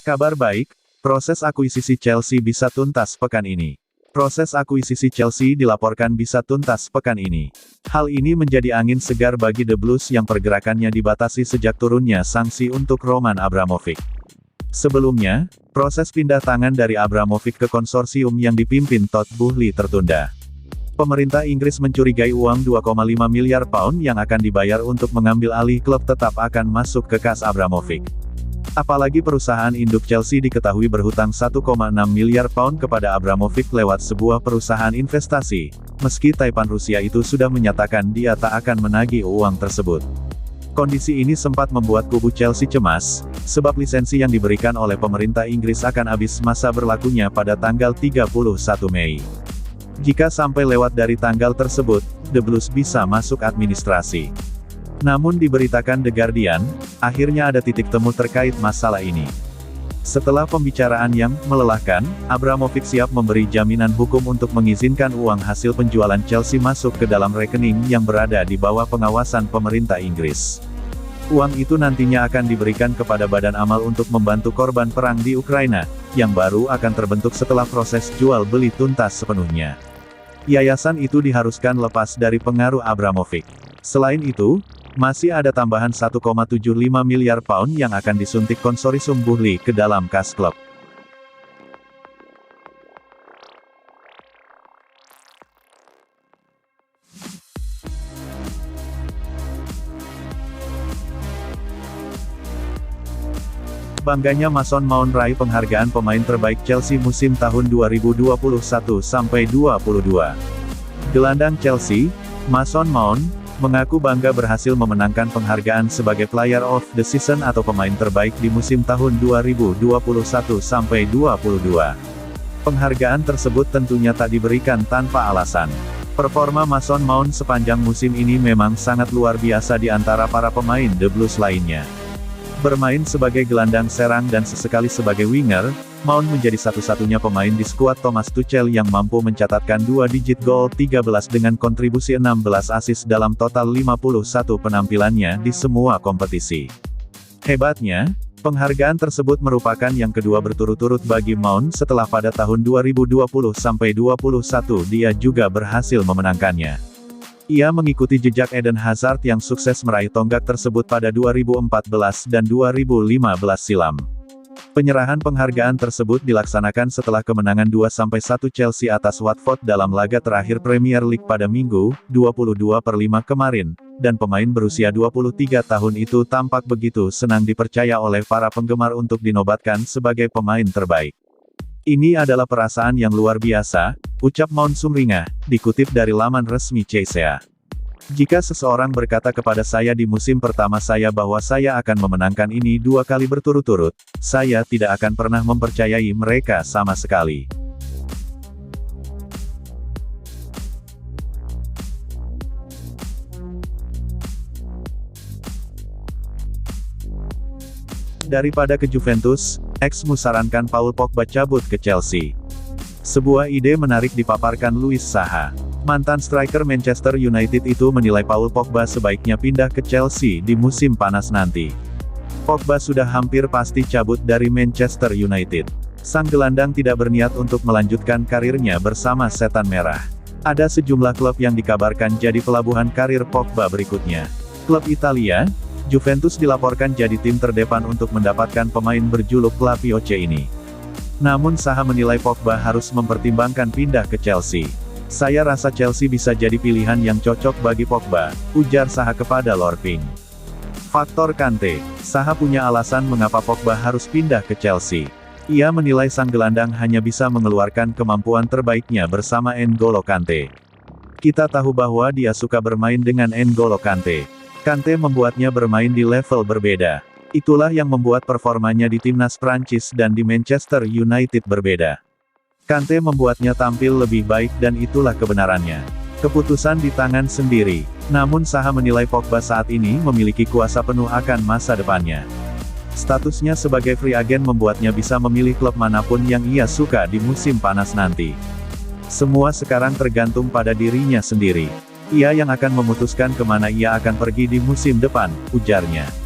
Kabar baik, proses akuisisi Chelsea bisa tuntas pekan ini. Proses akuisisi Chelsea dilaporkan bisa tuntas pekan ini. Hal ini menjadi angin segar bagi The Blues yang pergerakannya dibatasi sejak turunnya sanksi untuk Roman Abramovich. Sebelumnya, proses pindah tangan dari Abramovich ke konsorsium yang dipimpin Todd Boehly tertunda. Pemerintah Inggris mencurigai uang 2,5 miliar pound yang akan dibayar untuk mengambil alih klub tetap akan masuk ke kas Abramovich. Apalagi perusahaan induk Chelsea diketahui berhutang 1,6 miliar pound kepada Abramovich lewat sebuah perusahaan investasi, meski Taipan Rusia itu sudah menyatakan dia tak akan menagih uang tersebut. Kondisi ini sempat membuat kubu Chelsea cemas, sebab lisensi yang diberikan oleh pemerintah Inggris akan habis masa berlakunya pada tanggal 31 Mei. Jika sampai lewat dari tanggal tersebut, The Blues bisa masuk administrasi. Namun diberitakan The Guardian, akhirnya ada titik temu terkait masalah ini. Setelah pembicaraan yang melelahkan, Abramovich siap memberi jaminan hukum untuk mengizinkan uang hasil penjualan Chelsea masuk ke dalam rekening yang berada di bawah pengawasan pemerintah Inggris. Uang itu nantinya akan diberikan kepada Badan Amal untuk membantu korban perang di Ukraina, yang baru akan terbentuk setelah proses jual beli tuntas sepenuhnya. Yayasan itu diharuskan lepas dari pengaruh Abramovich. Selain itu, masih ada tambahan 1,75 miliar pound yang akan disuntik konsorsium Boehly ke dalam kas klub. Bangganya Mason Mount raih penghargaan pemain terbaik Chelsea musim tahun 2021-22. Gelandang Chelsea, Mason Mount, mengaku bangga berhasil memenangkan penghargaan sebagai Player of the Season atau pemain terbaik di musim tahun 2021-22. Penghargaan tersebut tentunya tak diberikan tanpa alasan. Performa Mason Mount sepanjang musim ini memang sangat luar biasa di antara para pemain The Blues lainnya. Bermain sebagai gelandang serang dan sesekali sebagai winger, Mount menjadi satu-satunya pemain di skuad Thomas Tuchel yang mampu mencatatkan 2 digit gol 13 dengan kontribusi 16 assist dalam total 51 penampilannya di semua kompetisi. Hebatnya, penghargaan tersebut merupakan yang kedua berturut-turut bagi Mount setelah pada tahun 2020-21 dia juga berhasil memenangkannya. Ia mengikuti jejak Eden Hazard yang sukses meraih tonggak tersebut pada 2014 dan 2015 silam. Penyerahan penghargaan tersebut dilaksanakan setelah kemenangan 2-1 Chelsea atas Watford dalam laga terakhir Premier League pada Minggu, 22/5 kemarin, dan pemain berusia 23 tahun itu tampak begitu senang dipercaya oleh para penggemar untuk dinobatkan sebagai pemain terbaik. Ini adalah perasaan yang luar biasa, ucap Mount sumringah, dikutip dari laman resmi Chelsea. Jika seseorang berkata kepada saya di musim pertama saya bahwa saya akan memenangkan ini 2 kali berturut-turut, saya tidak akan pernah mempercayai mereka sama sekali. Daripada ke Juventus, X menyarankan Paul Pogba cabut ke Chelsea. Sebuah ide menarik dipaparkan Luis Saha. Mantan striker Manchester United itu menilai Paul Pogba sebaiknya pindah ke Chelsea di musim panas nanti. Pogba sudah hampir pasti cabut dari Manchester United. Sang gelandang tidak berniat untuk melanjutkan karirnya bersama Setan Merah. Ada sejumlah klub yang dikabarkan jadi pelabuhan karir Pogba berikutnya. Klub Italia, Juventus dilaporkan jadi tim terdepan untuk mendapatkan pemain berjuluk La Pioce ini. Namun Saha menilai Pogba harus mempertimbangkan pindah ke Chelsea. Saya rasa Chelsea bisa jadi pilihan yang cocok bagi Pogba, ujar Saha kepada Lorping. Faktor Kante, Saha punya alasan mengapa Pogba harus pindah ke Chelsea. Ia menilai sang gelandang hanya bisa mengeluarkan kemampuan terbaiknya bersama N'Golo Kante. Kita tahu bahwa dia suka bermain dengan N'Golo Kante. Kante membuatnya bermain di level berbeda. Itulah yang membuat performanya di timnas Prancis dan di Manchester United berbeda. Kante membuatnya tampil lebih baik dan itulah kebenarannya. Keputusan di tangan sendiri. Namun Saha menilai Pogba saat ini memiliki kuasa penuh akan masa depannya. Statusnya sebagai free agent membuatnya bisa memilih klub manapun yang ia suka di musim panas nanti. Semua sekarang tergantung pada dirinya sendiri. Ia yang akan memutuskan kemana ia akan pergi di musim depan, ujarnya.